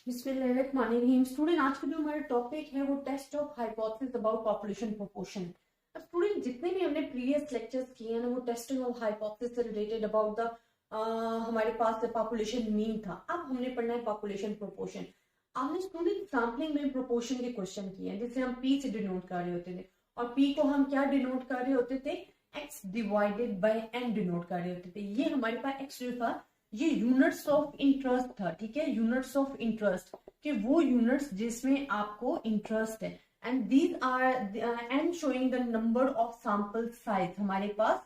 बिस्मिल्लाहिर्रहमानिर्रहीम। स्टूडेंट, आज का जो हमारा टॉपिक है वो test of hypothesis about population proportion. अब स्टूडेंट, जितने भी हमने प्रीवियस लेक्चर्स किए हैं ना, वो टेस्टिंग ऑफ हाइपोथेसिस से रिलेटेड अबाउट द हमारे पास पॉपुलेशन मीन था। अब हमने पढ़ना है पॉपुलेशन प्रोपोर्शन। आपने स्टूडेंट सैम्पलिंग में प्रोपोर्शन के क्वेश्चन किए हैं जिसे हम पी से डिनोट कर रहे होते थे, और पी को हम क्या डिनोट कर रहे होते थे, X divided by N denote कर रहे होते थे। ये हमारे पास एक्स जो था ये यूनिट्स ऑफ इंटरेस्ट था, ठीक है, यूनिट्स ऑफ इंटरेस्ट कि वो यूनिट्स जिसमें आपको इंटरेस्ट है। And these are and showing the number of sample size, हमारे पास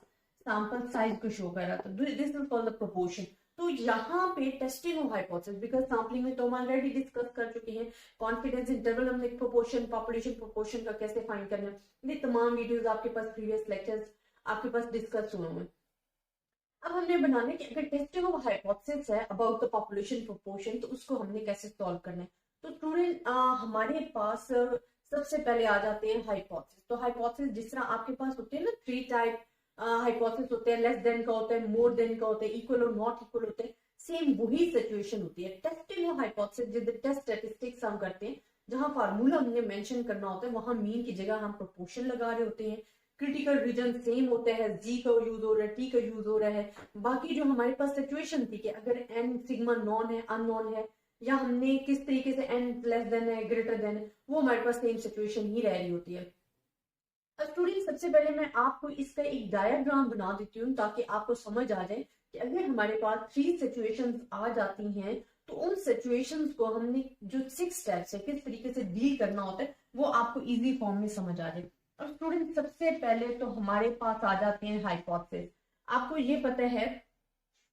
सैंपल साइज को शो कर रहा था। This is called the proportion. तो यहाँ पे testing of hypothesis, because sampling में तो हम ऑलरेडी डिस्कस कर चुके हैं, कॉन्फिडेंस इंटरवल हमने प्रोपोर्शन पॉपुलेशन प्रोपोर्शन का कैसे फाइंड करना है, ये तमाम वीडियोस आपके पास प्रीवियस लेक्चर्स आपके पास डिस्कस हुए हैं। अब हमने बनाना है कि अगर टेस्टिंग ऑफ हाइपोथेसिस है अबाउट द पॉपुलेशन प्रोपोर्शन, तो उसको हमने कैसे सॉल्व करना है। तो स्टूडेंट, हमारे पास सबसे पहले आ जाते हैं हाइपोथेसिस। तो हाइपोथेसिस जिस तरह आपके पास होते हैं ना, 3 टाइप हाइपोथेसिस होते हैं, लेस देन का होता है, मोर देन का होता है, इक्वल और नॉट इक्वल होते हैं। सेम वही सिचुएशन होती है टेस्टिंग ऑफ हाइपोथेसिस। जिस टेस्ट स्टैटिस्टिक्स हम करते हैं, जहां फार्मूला हमने मेंशन करना होता है, वहां मीन की जगह हम प्रोपोर्शन लगा रहे होते हैं। क्रिटिकल रीजन सेम होता है, जी का यूज हो रहा है, टी का यूज हो रहा है। बाकी जो हमारे पास सिचुएशन थी कि अगर एन सिग्मा नॉन है, अननोन है, या हमने किस तरीके से एन लेस देन है, ग्रेटर देन है, वो हमारे पास सेम सिचुएशन ही रह रही होती है। अब स्टूडेंट, सबसे पहले मैं आपको इसका एक डायग्राम बना देती हूँ ताकि आपको समझ आ जाए कि अगर हमारे पास 3 सिचुएशंस आ जाती हैं तो उन सिचुएशंस को हमने जो 6 स्टेप्स है किस तरीके से डील करना होता है वो आपको इजी फॉर्म में समझ आ जाए। और स्टूडेंट, सबसे पहले तो हमारे पास आ जाते हैं हाइपोथेसिस। आपको ये पता है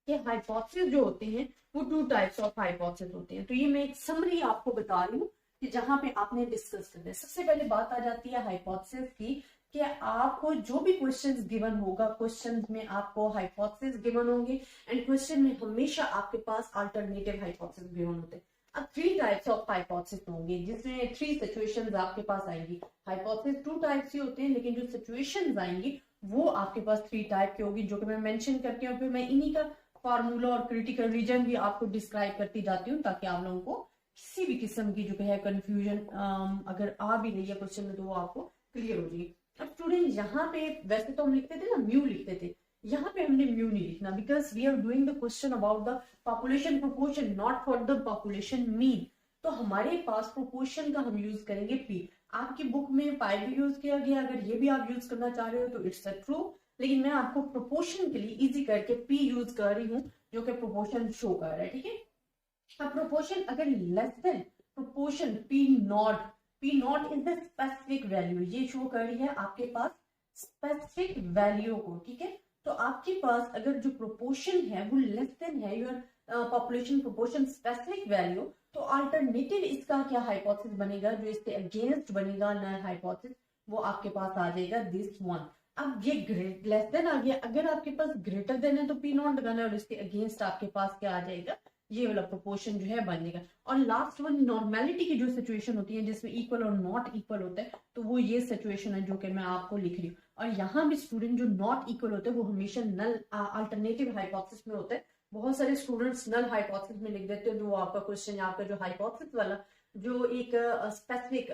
कि हाइपोथेसिस जो होते हैं वो 2 टाइप्स ऑफ हाइपोथेसिस होते हैं। तो ये मैं एक समरी आपको बता रही हूँ कि जहां पे आपने डिस्कस करना है। सबसे पहले बात आ जाती है हाइपोथेसिस की कि आपको जो भी क्वेश्चंस गिवन होगा, क्वेश्चंस में आपको हाइपोथेसिस गिवन होंगे, एंड क्वेश्चन में हमेशा आपके पास अल्टरनेटिव हाइपोथेसिस गिवन होते हैं। अब 3 टाइप्स ऑफ हाइपोथेसिस होंगे जिसमें 3 सिचुएशंस आपके पास आएंगी। हाइपोथेसिस 2 टाइप्स ही होते हैं, लेकिन जो सिचुएशंस आएंगी वो आपके पास 3 टाइप की होगी, जो कि मैं मेंशन करती हूँ। फिर मैं इन्हीं का फार्मूला और क्रिटिकल रीजन भी आपको डिस्क्राइब करती जाती हूँ ताकि आप लोगों को किसी भी किस्म की जो है कंफ्यूजन अगर आ भी रही है क्वेश्चन में तो वो आपको क्लियर हो जाएगी। अब स्टूडेंट, यहाँ पे वैसे तो हम लिखते थे ना म्यू लिखते थे, यहाँ पे हमने म्यू नहीं लिखना, because we are doing the question about the population proportion, not for the population mean. तो हमारे पास प्रोपोर्शन का हम यूज करेंगे पी। आपकी बुक में पाई भी यूज किया गया, अगर ये भी आप यूज करना चाह रहे हो तो इट्स अ ट्रू, लेकिन मैं आपको प्रोपोर्शन के लिए इजी करके पी यूज कर रही हूँ जो कि प्रोपोर्शन शो कर रहा है, ठीक है। अब प्रोपोर्शन अगर less than proportion P not is the specific value, ये शो कर रही है आपके पास स्पेसिफिक वैल्यू को, ठीक है। तो आपके पास अगर जो प्रोपोर्शन है वो लेस देन है your population proportion specific value, तो अल्टरनेटिव इसका क्या हाइपोथेसिस बनेगा, जो इसके अगेंस्ट बनेगा नया हाइपोथेसिस, वो आपके पास आ जाएगा दिस वन। अब ये लेस देन आ गया, अगर आपके पास ग्रेटर देन है तो पी नॉट लगाना है, और इसके अगेंस्ट आपके पास क्या आ जाएगा, ये वाला प्रोपोर्शन जो है बनेगा। और लास्ट वन नॉर्मेलिटी की जो सिचुएशन होती है जिसमें इक्वल और नॉट इक्वल होता है, तो वो ये सिचुएशन है जो कि मैं आपको लिख रही हूँ। और यहाँ भी स्टूडेंट जो नॉट इक्वल होते हैं वो हमेशा नल अल्टरनेटिव हाइपोथेसिस में होता है। बहुत सारे स्टूडेंट्स नल हाइपोथेसिस में लिख देते हैं, तो वो आपका क्वेश्चन, आपका जो हाइपोथेसिस वाला जो एक स्पेसिफिक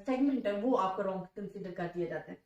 सेगमेंट है वो आपका रॉन्ग कंसिडर कर दिया जाता है।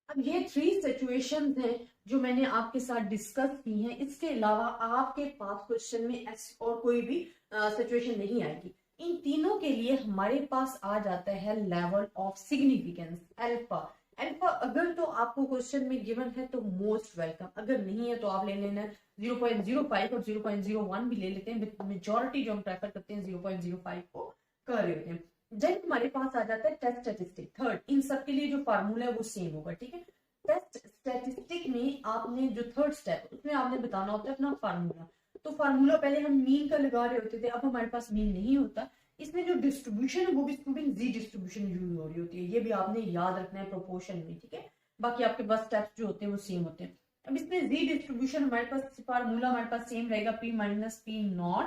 अब ये 3 सिचुएशंस हैं जो मैंने आपके साथ डिस्कस की हैं। इसके अलावा आपके पास क्वेश्चन में ऐसी और कोई भी सिचुएशन नहीं आएगी। इन तीनों के लिए हमारे पास आ जाता है level of significance alpha. Alpha अगर तो आपको क्वेश्चन में गिवन है तो मोस्ट वेलकम, अगर नहीं है तो आप ले लेना 0.05 और 0.01 भी ले लेते हैं। मेजॉरिटी जो हम प्रेफर करते हैं 0.05 को कर रहे होते हैं। देन हमारे पास आ जाता है टेस्ट स्टैटिस्टिक थर्ड। इन सब के लिए जो फार्मूला है वो सेम होगा, ठीक है। टेस्ट स्टैटिस्टिक में आपने जो थर्ड स्टेप उसमें आपने बताना होता है अपना फार्मूला। तो फार्मूला पहले हम मीन का लगा रहे होते थे, अब हमारे पास मीन नहीं होता। इसमें जो डिस्ट्रीब्यूशन है वो भी स्टूडेंट जी डिस्ट्रीब्यूशन यूज हो रही होती है, ये भी आपने याद रखना है प्रोपोर्शन में, ठीक है। बाकी आपके पास स्टेप्स जो होते हैं वो सेम होते हैं। अब इसमें जी डिस्ट्रीब्यूशन हमारे पास फार्मूला हमारे पास सेम रहेगा, P minus P not,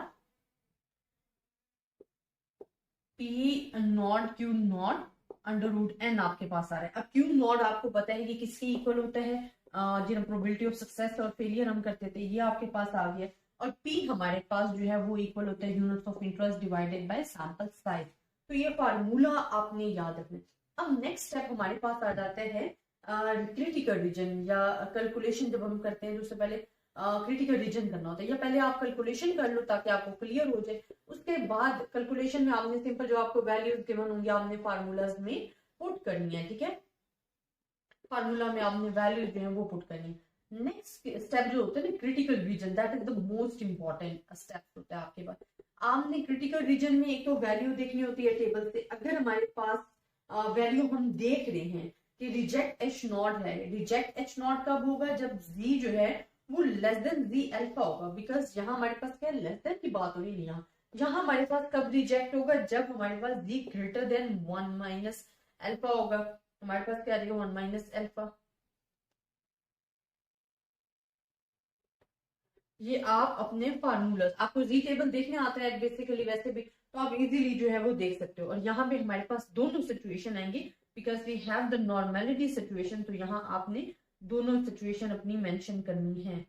P not Q not under root N आपके पास आ रहा है। अब क्यू नॉट आपको पता है कि किसके इक्वल होता है, जिन प्रोबेबिलिटी ऑफ सक्सेस और फेलियर हम करते थे, ये आपके पास आ गया। और पी हमारे पास जो है वो इक्वल होता है units of interest divided by sample size. तो ये फार्मूला आपने याद रखना। अब नेक्स्ट स्टेप हमारे पास आ जाता है क्रिटिकल रीजन या कैलकुलेशन। जब हम करते हैं तो उससे पहले क्रिटिकल रीजन करना होता है, या पहले आप कैलकुलेशन कर लो ताकि आपको क्लियर हो जाए। उसके बाद कैलकुलेशन में आपने सिंपल जो आपको वैल्यूज गिवन होंगी आपने फार्मूलाज में पुट करनी है, ठीक है। फार्मूला में आपने वैल्यूज जो है वो पुट करनी है। नेक्स्ट स्टेप जो होता है ना critical reason, that is the most important step होता है आपके पास। आपने क्रिटिकल रीजन में एक तो वैल्यू देखनी होती है टेबल से। अगर हमारे पास वैल्यू हम देख रहे हैं कि रिजेक्ट एच नॉट है, रिजेक्ट एच नॉट कब होगा, जब जी जो है वो लेस देन जी अल्फा होगा। बिकॉज यहाँ हमारे पास क्या लेस देन की बात हो रही है, यहाँ हमारे पास कब रिजेक्ट होगा, जब हमारे पास जी ग्रेटर देन 1 माइनस अल्फा होगा। हमारे पास क्या आ जाएगा 1 माइनस अल्फा। ये आप अपने फार्मूला, आपको जी टेबल देखने आता है बेसिकली वैसे भी, तो आप इजीली जो है वो देख सकते हो। और यहाँ पे हमारे पास दोनों सिचुएशन आएंगी because we have the normality situation. तो यहाँ आपने दोनों सिचुएशन अपनी मेंशन करनी है,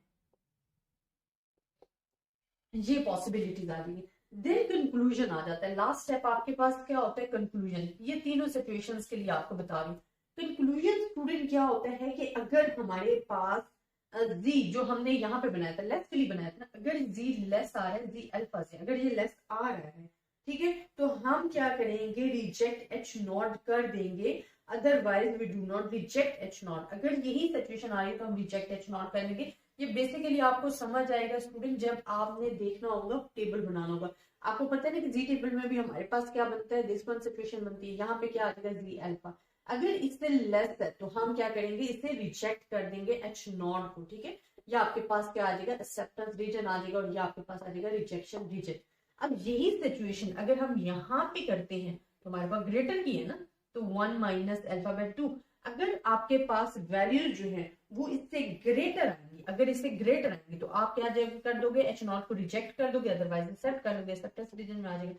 ये पॉसिबिलिटीज आ रही है। देन कंक्लूजन आ जाता है। लास्ट स्टेप आपके पास क्या होता है कंक्लूजन। ये तीनों सिचुएशंस के लिए आपको बता रही हूँ। कंक्लूजन स्टूडेंट क्या होता है कि अगर हमारे पास जी जो हमने यहाँ पे बनाया था लेस के लिए बनाया था ना, अगर जी लेस आ रहा है जी अल्फा से, अगर ये लेस आ रहा है, ठीक है, तो हम क्या करेंगे रिजेक्ट एच नॉट कर देंगे। Otherwise we do not reject H not. अगर यही सिचुएशन आ रही है तो हम रिजेक्ट एच नॉट कर लेंगे। ये बेसिकली आपको समझ आएगा स्टूडेंट जब आपने देखना होगा टेबल बनाना होगा। आपको पता है ना कि जी टेबल में भी हमारे पास क्या बनता है, दिस वन सिचुएशन बनती है। यहाँ पे क्या आ जाएगा जी अल्फा। अगर इससे लेस है तो हम क्या करेंगे, इसे रिजेक्ट कर देंगे एच नॉट को, ठीक है। या आपके पास क्या आ जाएगा एक्सेप्टेंस रीजन आ जाएगा और या आपके पास आ जाएगा रिजेक्शन रीजन। अब यही सिचुएशन अगर हम यहाँ पे करते हैं तो हमारे पास ग्रेटर की है ना, तो 1 माइनस अल्फा बाय 2। अगर आपके पास वैल्यू जो है वो इससे ग्रेटर आएंगी, अगर इससे ग्रेटर आएंगी तो आप क्या कर दोगे एच नॉट को रिजेक्ट कर दोगे, अदरवाइज एक्सेप्ट कर लोगे, एक्सेप्टेंस रीजन में आ जाएगा।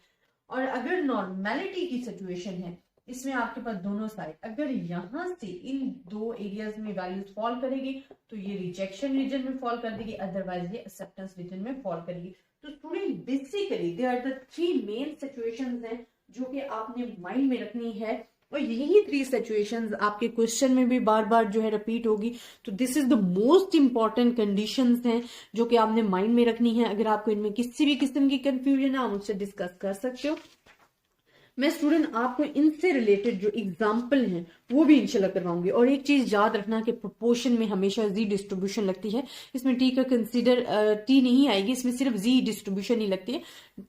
और अगर नॉर्मेलिटी की सिचुएशन है, इसमें आपके पास दोनों साइड अगर यहाँ से इन दो एरियाज में वैल्यूज फॉल करेगी तो ये रिजेक्शन रीजन में फॉल कर देगी, अदरवाइज ये एक्सेप्टेंस रीजन में फॉल करेगी। तो student basically they are the 3 main situations हैं जो कि आपने माइंड में रखनी है। और यही 3 सिचुएशंस आपके क्वेश्चन में भी बार बार जो है रिपीट होगी। तो this is the most important conditions हैं जो कि आपने माइंड में रखनी है। अगर आपको इनमें किसी भी किस्म की कंफ्यूजन है आप मुझसे डिस्कस कर सकते हो। मैं स्टूडेंट आपको इनसे रिलेटेड जो एग्जाम्पल हैं वो भी इंशाल्लाह करवाऊंगी। और एक चीज याद रखना कि प्रोपोर्शन में हमेशा जी डिस्ट्रीब्यूशन लगती है। इसमें टी का कंसीडर टी नहीं आएगी, इसमें सिर्फ जी डिस्ट्रीब्यूशन ही लगती है।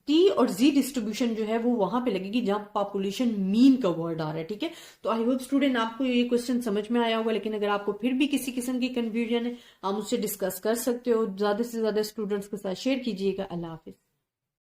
टी और जी डिस्ट्रीब्यूशन जो है वो वहां पे लगेगी जहां पॉपुलेशन मीन का वर्ड आ रहा है, ठीक है। तो आई होप स्टूडेंट आपको ये क्वेश्चन समझ में आया होगा। लेकिन अगर आपको फिर भी किसी किस्म की कंफ्यूजन है आप मुझसे डिस्कस कर सकते हो। ज्यादा से ज्यादा स्टूडेंट्स के साथ शेयर कीजिएगा। अल्लाह हाफिज।